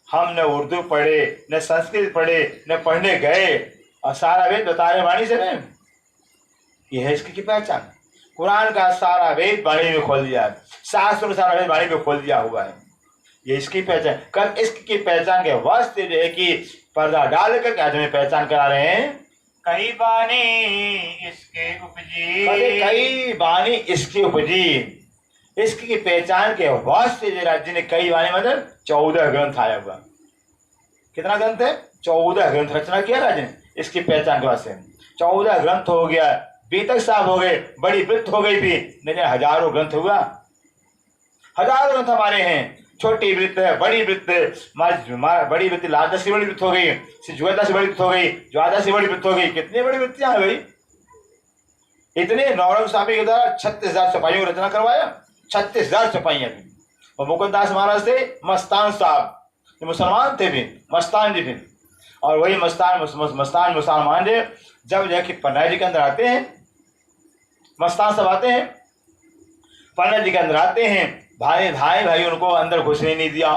हम न उर्दू पढ़े, न संस्कृत पढ़े, न पढ़ने गए, और सारा वेद बता रहे वाणी से में। ये है इसकी पहचान। कुरान का सारा वेद वाणी में खोल दिया है, शास्त्र में सारा वेद वाणी में खोल दिया हुआ है। ये इसकी पहचान। कल इसकी पहचान के वास्ते जो है कि पर्दा डाल करके आज हमें पहचान करा रहे हैं। कई बानी इसके उपजी, कई बानी इसकी उपजी, इसकी पहचान के वास्ते जो राज्य ने कई बानी मतलब 14 ग्रंथ आया हुआ। कितना ग्रंथ है? 14 ग्रंथ रचना किया राज्य ने इसकी पहचान के वास्ते। 14 ग्रंथ हो गया, बीतक साहब हो गए, बड़ी वृत्त हो गई भी, नहीं हजारों ग्रंथ हुआ, हजारों ग्रंथ हमारे हैं। छोटी वृत्त है, बड़ी वृत्त है, बड़ी वृत्ति लादा से बड़ी वृत्त हो गई, जुएदा से बड़ी वृत्त हो गई, ज्वादा से बड़ी वृत्त हो गई। कितनी बड़ी वृत्तियां गई? इतने नौरंग स्वामी के द्वारा 36,000 सिपाहियों को रचना करवाया, 36,000 सिपाहियां भी। और मुकुंदास महाराज थे मस्तान साहब, मुसलमान थे भी, मस्तान जी भी। और वही मस्तान मुसलमान जी जब जाके पन्ना जी के अंदर आते हैं, मस्तान सब आते हैं, पन्ना जी के अंदर आते हैं, भाई उनको अंदर घुसने नहीं दिया।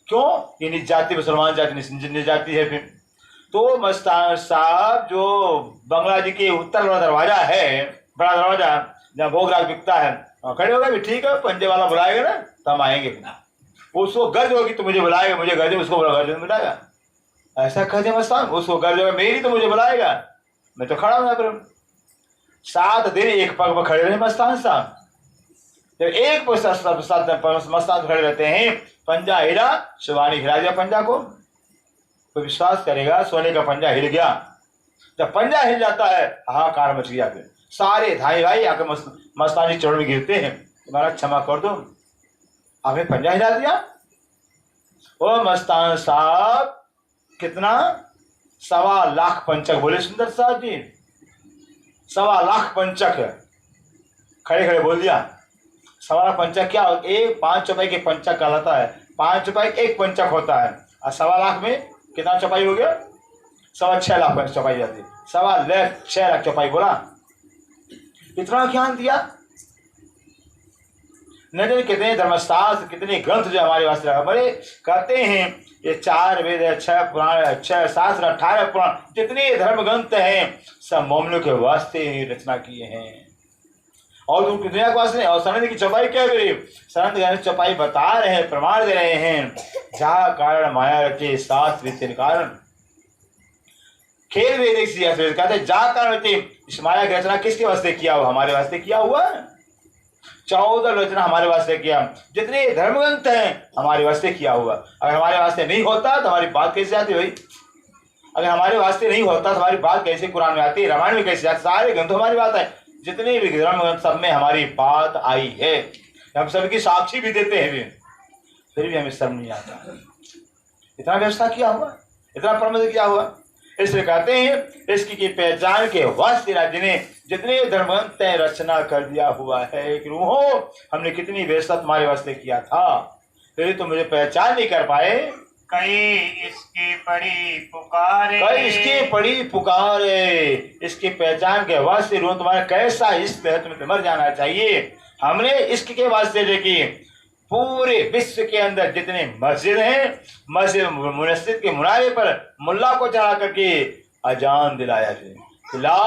क्यों? ये निज जाति, मुसलमान जाति निज जाति है। फिर तो मस्तान साहब जो बंगला जी के उत्तर वाला दरवाजा है, बड़ा दरवाजा जहाँ भोग राग बिकता है, खड़े हो गए, ठीक है पंजे वाला बुलाएगा ना तो हम आएंगे। उसको गर्ज होगी तो मुझे बुलाएगा, मुझे गर्ज उसको गर्ज मिलाएगा, ऐसा कह दे मस्तान। उसको गर्ज होगा मेरी तो मुझे बुलाएगा, मैं तो खड़ा हूँ यहाँ पर। 7 दिन एक पग पर खड़े रहे मस्तान साहब। जब एक मस्तान खड़े रहते हैं, पंजा हिला, शिवानी हिला दिया पंजा को। कोई विश्वास करेगा सोने का पंजा हिल गया। जब पंजा हिल जाता है हाहाकार मच गया। फिर सारे भाई आकर मस्तान जी चरण में गिरते हैं, तुम्हारा क्षमा कर दो, आपने पंजा हिला दिया। ओ मस्तान साहब कितना 1.25 लाख पंचक बोले सुंदर साहब जी। 1.25 लाख पंचक है। खड़े खड़े बोल दिया 1.25 लाख पंचक क्या? एक 5 चौपाई के पंचक कहलाता है। 5 चौपाई एक पंचक होता है और 1.25 लाख में कितना चौपाई हो गया? 6.25 लाख चौपाई जाती है। 6.25 लाख चौपाई बोला। इतना ज्ञान दिया। न जाने कितने धर्मशास्त्र कितने ग्रंथ जो हमारे वास्ते बड़े कहते हैं। ये 4 वेद है, 6 पुराण है, 6 शास्त्र, 18 पुराण, जितने धर्म ग्रंथ हैं सब मोमनों के वास्ते रचना किए हैं और उनकी दुनिया के वास्ते नहीं। और सनंद की चौपाई क्या करी? सनंद चौपाई बता रहे हैं, प्रमाण दे रहे हैं। जहाँ कारण माया रचे शास्त्र कारण खेल वेद कहते जा कारण रचे। इस माया की रचना किसके वास्ते किया हुआ? हमारे वास्ते किया हुआ। 14 रचना हमारे वास्ते किया। जितने धर्म ग्रंथ हैं हमारे वास्ते किया हुआ। अगर हमारे वास्ते नहीं होता तो हमारी बात कैसे आती भाई? अगर हमारे वास्ते नहीं होता तो हमारी बात कैसे कुरान में आती, रामायण में कैसे आती? सारे ग्रंथ हमारी बात है। जितने भी धर्म ग्रंथ सब में हमारी बात आई है। हम सबकी साक्षी भी देते हैं, फिर भी हमें शर्म नहीं आता। इतना व्यवस्था किया हुआ, इतना प्रबंध किया हुआ। इसलिए कहते हैं इसकी की पहचान के वास्ते राज्य ने जितने धर्म ग्रंथ रचना कर दिया हुआ है कि रूहों हमने कितनी व्यवस्था तुम्हारे वास्ते किया था, फिर तुम मुझे पहचान नहीं कर पाए। कई इसकी पड़ी पुकारे, कई इसकी पड़ी पुकारे। इसकी पहचान के वास्ते रूह तुम्हारा कैसा इश्क है, तुम्हें मर जाना चाहिए। हमने इश्क के वास्ते देखिए पूरे विश्व के अंदर जितने मस्जिद हैं, मस्जिद मुनस्सिद के मुनारे पर मुल्ला को चढ़ा करके अजान दिलाया जाए ला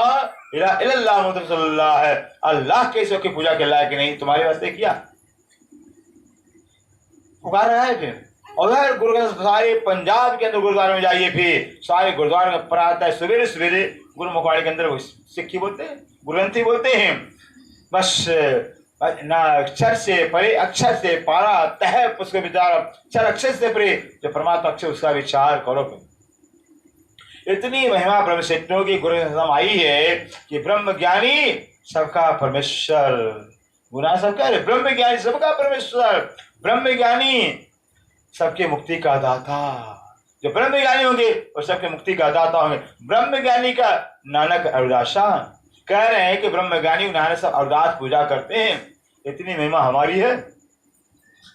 इलाहा इल्लल्लाह मुहम्मद रसूलुल्लाह है। अल्लाह के की पूजा के लायक नहीं, तुम्हारे वास्ते किया पुकार रहा है। फिर उधर गुरुग्रंथ सारे पंजाब के अंदर गुरुद्वारे में जाइए, फिर सारे गुरुद्वारे में प्रातः है सवेरे सवेरे गुरु मुखवाणी के अंदर सिक्खी बोलते हैं, गुरुग्रंथी बोलते हैं। बस ना अक्षर से परे अक्षर से पारा तह पुष्प विचार, अक्षर अक्षर से परे जो परमात्मा अक्षर उसका विचार करो। इतनी महिमा ब्रह्म क्षेत्रों की गुरु आई है कि ब्रह्म ज्ञानी सबका परमेश्वर, गुना सबका ब्रह्म ज्ञानी सबका परमेश्वर, ब्रह्म ज्ञानी सबके मुक्ति का दाता। जो ब्रह्म ज्ञानी होंगे वो सबके मुक्ति का दाता होंगे। ब्रह्म ज्ञानी का नानक अरदासा कह रहे हैं कि ब्रह्म ज्ञानी नानक सब अरदास पूजा करते हैं। इतनी महिमा हमारी है।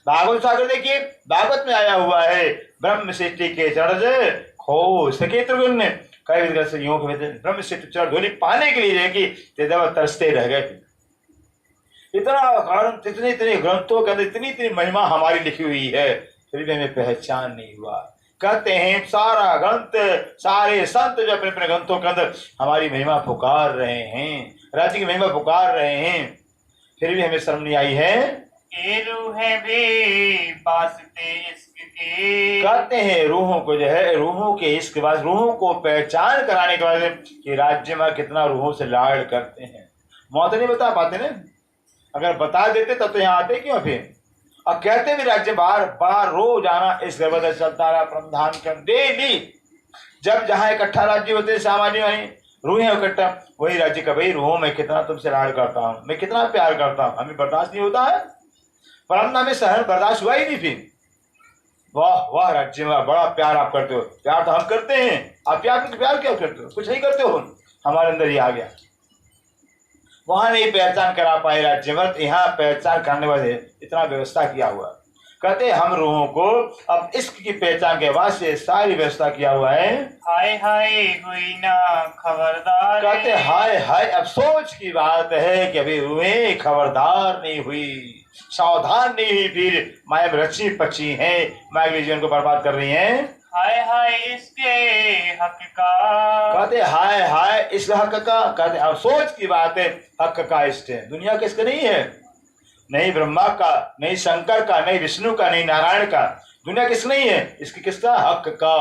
भागवत सागर देखिए, भागवत में आया हुआ है ब्रह्म सृष्टि के चरण खो सके त्रिगुण कई योग ब्रह्म सृष्टि चरण धोनी पाने के लिए कि तरसते रह गए। इतना ग्रंथ, इतने इतने ग्रंथों के अंदर इतनी इतनी महिमा हमारी लिखी हुई है, फिर भी हमें पहचान नहीं हुआ। कहते हैं सारा ग्रंथ, सारे संत जो अपने अपने ग्रंथों के अंदर हमारी महिमा पुकार रहे हैं, राज्य की महिमा पुकार रहे हैं, फिर भी हमें शर्म नहीं आई है। कहते हैं रूहों को जो है, रूहों के इसके बाद रूहों को पहचान कराने के बाद कि राज्य में कितना रूहों से लाड़ करते हैं। मौत नहीं बता पाते ना, अगर बता देते तब तो यहाँ आते क्यों फिर? और कहते भी राज्य बार बार रोजाना इस गर्भदर चलता रहा प्रधान कर डेली। जब जहाँ इकट्ठा राज्य होते सामान्य वहीं रूहें इकट्ठा, वही राज्य का भाई रूहों में कितना तुमसे लाड़ करता हूँ, मैं कितना प्यार करता हूँ, हमें बर्दाश्त नहीं होता है। परंतु हमें सहन बर्दाश्त हुआ ही नहीं। फिर वाह वाह राज्य में बड़ा प्यार आप करते हो। प्यार तो हम करते हैं, आप प्यार क्यों करते हो? कुछ नहीं करते हो, हमारे अंदर ही आ गया। वहां नहीं पहचान करा पाए राज्य में, यहाँ पहचान करने वाले इतना व्यवस्था किया हुआ। कहते हम रूहों को अब इश्क की पहचान के बाद से सारी व्यवस्था किया हुआ है। हाय हाय हुई ना खबरदार। कहते हाय हाय अफसोस की बात है कि अभी रूहें खबरदार नहीं हुई, सावधान नहीं हुई, फिर माया में रची पची है, माया के जीवन को बर्बाद कर रही है। हाय हाय इसके हक का। कहते हाय हाय इस हक का। कहते अफसोस की बात है, हक का इष्ट है, दुनिया किसका नहीं है, नहीं ब्रह्मा का, नहीं शंकर का, नहीं विष्णु का, नहीं नारायण का, दुनिया किस नहीं है, इसकी किसका? हक का।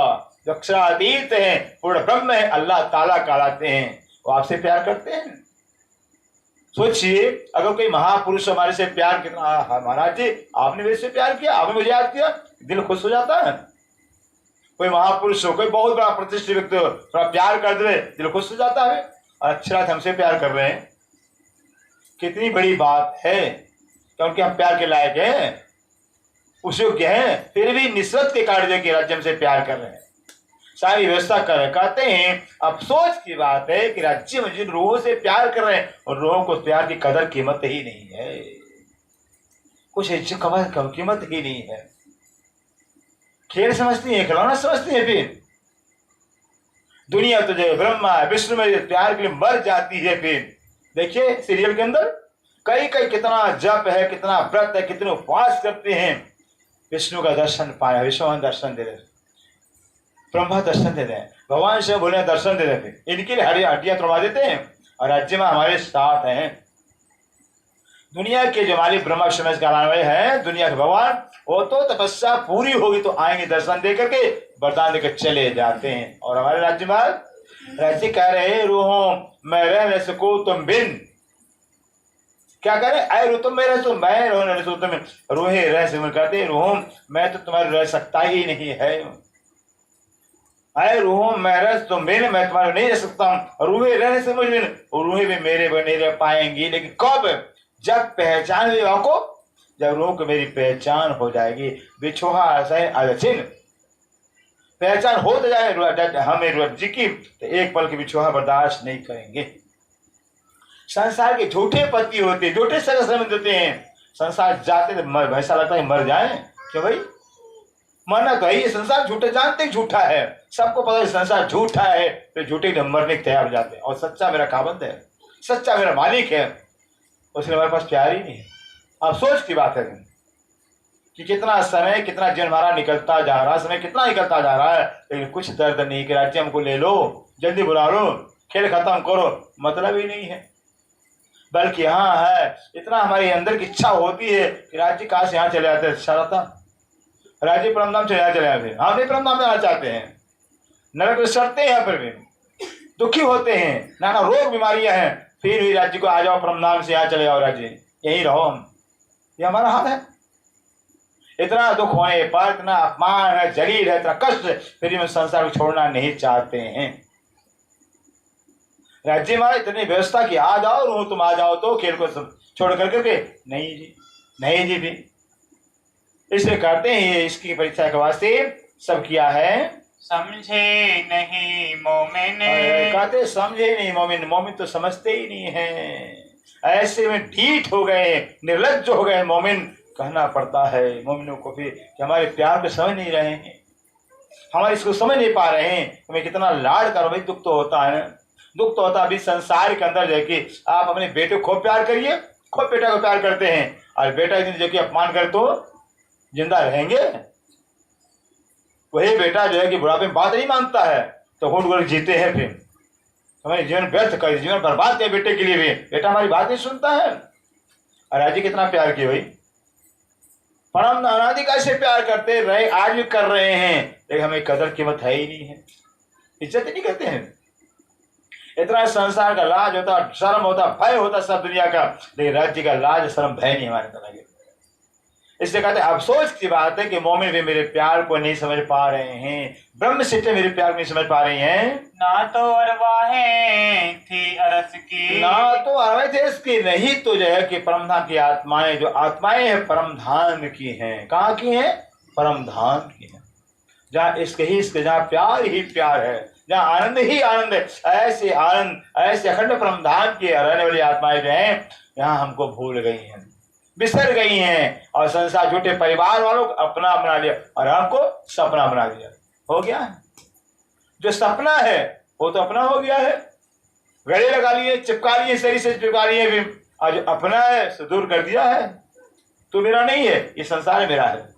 अक्षरातीत है, पूर्ण ब्रह्म है, अल्लाह ताला कहलाते हैं, वो आपसे प्यार करते हैं। सोचिए अगर कोई महापुरुष हमारे से प्यार कितना, महाराज जी आपने मेरे से प्यार किया, आपने मुझे याद किया, दिल खुश हो जाता है। कोई महापुरुष हो, कोई बहुत बड़ा प्रतिष्ठित व्यक्ति हो, थोड़ा प्यार कर दे दिल खुश हो जाता है। और अक्षरात हमसे प्यार कर रहे हैं, कितनी बड़ी बात है, क्योंकि हम प्यार के लायक हैं, उस योग्य हैं, फिर भी निस्बत के कारण के राज्य हमसे प्यार कर रहे हैं। सारी व्यवस्था कर रहे। कहते हैं अफसोस की बात है कि राज्य में जिन रूहों से प्यार कर रहे हैं और रूहों को प्यार की कदर कीमत ही नहीं है, कुछ कीमत ही नहीं है। खेल समझती है, खिलौना समझती है। फिर दुनिया तो जो ब्रह्मा विष्णु में प्यार के लिए मर जाती है। फिर देखिए सीरियल के अंदर कई कितना जप है, कितना व्रत है, कितने उपवास करते हैं, विष्णु का दर्शन पाया, विष्णु दर्शन दे रहे, ब्रह्मा दर्शन दे रहे हैं, भगवान शिव बोले दर्शन दे रहे थे, इनके लिए हड्डियां तोड़वा देते हैं और राज्य में हमारे साथ हैं। दुनिया के जो मालिक ब्रह्मा विष्णु कहलाने वाले हैं, दुनिया के भगवान, वो तो तपस्या पूरी होगी तो आएंगे दर्शन दे करके, वरदान देकर चले जाते हैं। और हमारे राज्य में राज्य कह रहे रूहों मैं रह न सकूं तुम बिन, क्या करे अय रू तुम मेरे सो मैं रहो न सो तुम रूहे रह सको, कहते रूहों मैं तो तुम्हारे रह सकता ही नहीं है। अय रूहों मैं रह तुम बिन, मैं तुम्हारे नहीं रह सकता हूँ, रूहे रहने से मुझ बिन, और रूहे भी मेरे बन नहीं रह पाएंगी। लेकिन कब? जब पहचान हुई को, जब रूह को मेरी पहचान हो जाएगी, बिछोहा अचिन पहचान हो तो जाए हमें जी की, तो एक पल की बिछोहा बर्दाश्त नहीं करेंगे। संसार के झूठे पति होते, झूठे सगे संबंध होते हैं, संसार जाते तो ऐसा लगता है मर जाए। क्यों भाई? मरना तो है ही, संसार झूठा जानते झूठा है, सबको पता है संसार झूठा है, तो झूठे के मरने के तैयार हो जाते हैं। और सच्चा मेरा खाबंद है, सच्चा मेरा मालिक है, उसने हमारे पास प्यार ही नहीं है। अफसोस की बात है कि कितना समय, कितना जीवन हमारा निकलता जा रहा है, समय कितना निकलता जा रहा है, लेकिन कुछ दर्द नहीं कि राज्य हमको ले लो, जल्दी बुला लो, खेल खत्म करो, मतलब ही नहीं है। बल्कि यहाँ है इतना हमारे अंदर की इच्छा होती है कि राज्य कहाँ से यहाँ चले जाते हैं, अच्छा रहता राज्य परमधाम से यहाँ चले जाते हैं, हम भी परमधाम जाना चाहते हैं, नरक में सड़ते हैं, यहाँ पर भी दुखी होते हैं, नाना रोग बीमारियां हैं, फिर भी राज्य को आ जाओ परमधाम से यहाँ चले जाओ, राज्य यही रहो हम, ये हमारा हाल है। इतना दुख होने पर, इतना अपमान है, जलील है, इतना कष्ट, फिर भी हम संसार को छोड़ना नहीं चाहते हैं। राज्य में इतनी व्यवस्था की आ जाओ रूह तुम आ जाओ तो खेल को छोड़ करके, नहीं जी, नहीं जी भी, इसलिए करते हैं इसकी परीक्षा के वास्ते सब किया है। समझे नहीं मोमिन, कहते समझे नहीं मोमिन, मोमिन तो समझते ही नहीं है, ऐसे में ढीठ हो गए, निर्लज्ज हो गए मोमिन, कहना पड़ता है मोमिनों को भी कि हमारे प्यार को समझ नहीं रहे हैं, हमारे इसको समझ नहीं पा रहे हैं, हमें कितना लाड करो भाई, दुख तो होता है, दुख तो होता है। अभी संसार के अंदर जाके आप अपने बेटे को प्यार करिए, खूब बेटा को प्यार करते हैं, और बेटा एक दिन जो कि अपमान करे तो जिंदा रहेंगे? वही बेटा जो है कि बुढ़ापे में बात नहीं मानता है तो घुट घुट जीते हैं, फिर हमारे जीवन व्यर्थ कर, जीवन बर्बाद किया बेटे के लिए भी, बेटा हमारी बात नहीं सुनता है। और आज कितना प्यार किया भाई, परम अनादि कैसे प्यार करते रहे, आज भी कर रहे हैं, लेकिन हमें कदर कीमत है ही नहीं है, इज्जत नहीं करते हैं। इतना संसार का लाज होता, शर्म होता, भय होता सब दुनिया का, लेकिन राज्य का लाज शर्म भय नहीं हमारे तरह के। इसलिए कहते हैं अफसोस की बात है कि मोमिन भी मेरे प्यार को नहीं समझ पा रहे हैं, ब्रह्म सिद्ध मेरे प्यार को नहीं समझ पा रही हैं। ना तो अरवाहें थी अरस की, ना तो अरवाहें थे इसकी, नहीं तो जो है कि परमधाम की आत्माएं, जो आत्माएं हैं परमधाम की हैं। कहाँ की हैं? परमधाम की हैं, जहाँ इश्क ही इश्क, जहाँ प्यार ही प्यार है, जहाँ आनंद ही आनंद है। ऐसे आनंद, ऐसे अखंड परमधाम की रहने वाली आत्माएं जो हैं, यहाँ हमको भूल गई हैं, बिसर गई हैं, और संसार झूठे परिवार वालों को अपना बना लिया और हमको सपना बना दिया। हो गया है, जो सपना है वो तो अपना हो गया है, गले लगा लिए, चिपका लिए, शरीर से चिपका लिए भी, और जो अपना है सो दूर कर दिया है, तो मेरा नहीं है, ये संसार मेरा है,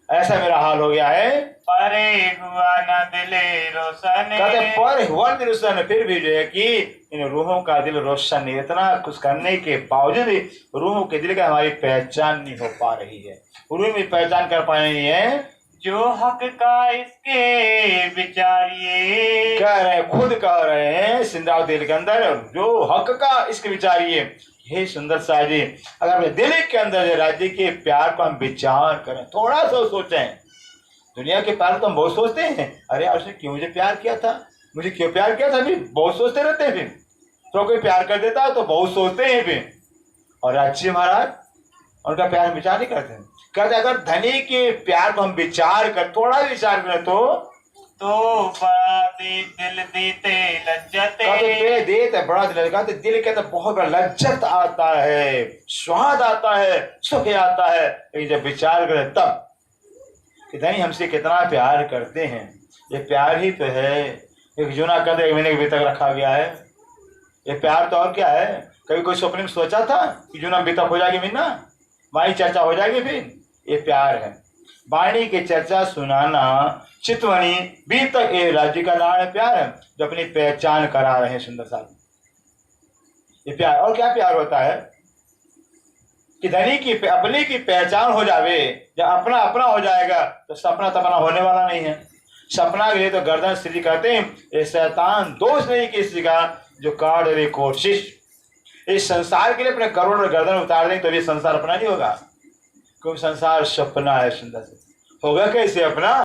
ऐसा मेरा हाल हो गया है। परे हुआ न दिले रोशन, कहते पर हुआ दिल रोशन, फिर भी जो है कि इन रूहों का दिल रोशन नहीं, इतना कुछ करने के बावजूद रूहों के दिल का हमारी पहचान नहीं हो पा रही है, रूह में पहचान कर पा रही है। जो हक का इसके विचारिए, कह रहे हैं, खुद कह रहे हैं सिंधराव दिल के अंदर, जो हक का इसके विचारिए। हे सुंदर सा जी, अगर अपने दिल के अंदर राज्य के प्यार को हम विचार करें, थोड़ा सा सोचें, दुनिया के प्यार तो हम बहुत सोचते हैं, अरे उसने क्यों मुझे प्यार किया था, मुझे क्यों प्यार किया था, भी बहुत सोचते रहते हैं, फिर तो कोई प्यार कर देता है तो बहुत सोचते हैं फिर। और राज्य महाराज उनका प्यार विचार नहीं करते हैं। कहते अगर धनी के प्यार को हम विचार कर, थोड़ा विचार करें तो तो बड़ा दिल देते लज्जत कहते पे देते बड़ा दिल लगा, तो दिल के अंदर बहुत बड़ा लज्जत आता है, स्वाद आता है, सुख आता है। लेकिन जब विचार करें तब कि नहीं हमसे कितना प्यार करते हैं, ये प्यार ही तो है। एक जूना कद 1 महीने के भीतर रखा गया है, ये प्यार तो और क्या है। कभी कोई स्वप्न में सोचा था कि जूना बीतक हो जाएगी महीना, वाणी चर्चा हो जाएगी, फिर ये प्यार है। वाणी की चर्चा सुनाना, चितवनी बीतक ये राज्य का लाड़ प्यार है, जो अपनी पहचान करा रहे हैं सुंदर साहब। ये प्यार और क्या प्यार होता है कि धनी की अपने की पहचान हो जावे। जब अपना अपना हो जाएगा तो सपना तपना होने वाला नहीं है। सपना के लिए तो गर्दन सीधी करते हैं। ये शैतान दोष नहीं किसी का जो काट रही कोशिश। इस संसार के लिए अपने करोड़ गर्दन उतार दें तो ये संसार अपना नहीं होगा, क्योंकि संसार सपना है। सुंदर से होगा कैसे अपना।